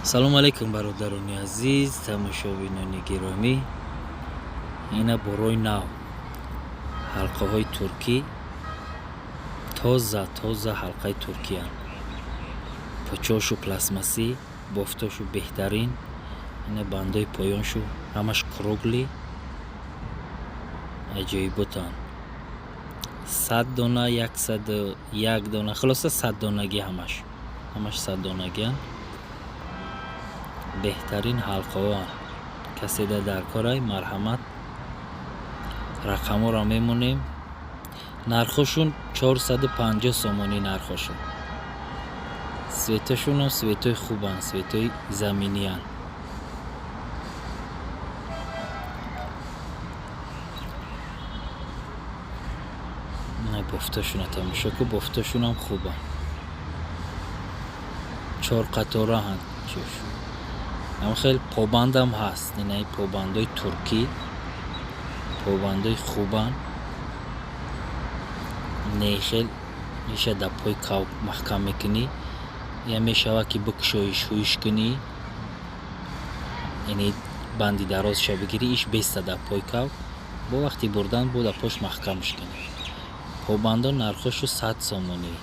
салому алайкум бародарони азиз, тамошобинони гиромӣ. Ина борои нав ҳалқаҳои туркӣ, тоза ҳалқаи туркиянд. почошу пластмассӣ, бофтошу беҳтарин. Ина бандои поёншу ҳамаш кругли аҷоиботанд. 100 дона, 101 дона, хулоса 100 донагӣ ҳамаш 100 донагиянд. беҳтарин ҳалқаҳоанд. каседа дар корай, марҳамат. рақамҳоро мемонем. нархошун 450 сомонӣ нархошун. светошунам светои хубанд, светои заминиянд. бофтошуна тамошо ку, бофтошунам хубанд. 4 қатораҳанд. ам хел побандам ҳаст. инаи побандои туркӣ, побандои хубанд. нехел иша дар пои кав маҳкам мекунӣ, я мешава ки бикушоиш ҳуиш кунӣ. яъне банди дарозша бигирӣ, иш беста дар пои кав, бо вақти бурдан бо дар пош маҳкамш кунӣ. побандон нархошу 100 сомонӣ.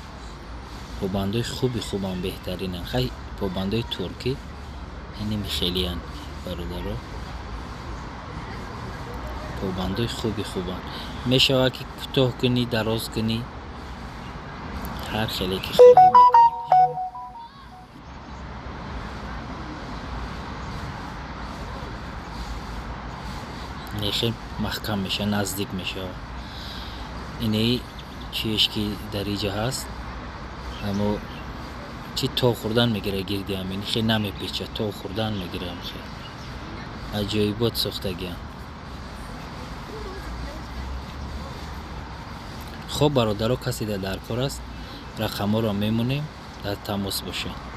побандои хубанд, беҳтаринанд. хай побандои туркӣ ини михелиянд бародаро. побандои хубанд. мешава ки кӯтоҳ кунӣ, дароз кунӣ, ҳар хеле ки хоҳӣ мекунӣ. нехел маҳкам меша, наздик мешава. инаи чиеш ки дар иҷа ҳаст, аммо чи то хӯрдан мегира гирди ҳамин, хел намепечад, то хӯрдан мегирам. хел аҷоибот сохтагиам. хоб бародаро, касе дар кор аст, рақамҳоро мемонем, дар тамос бошед.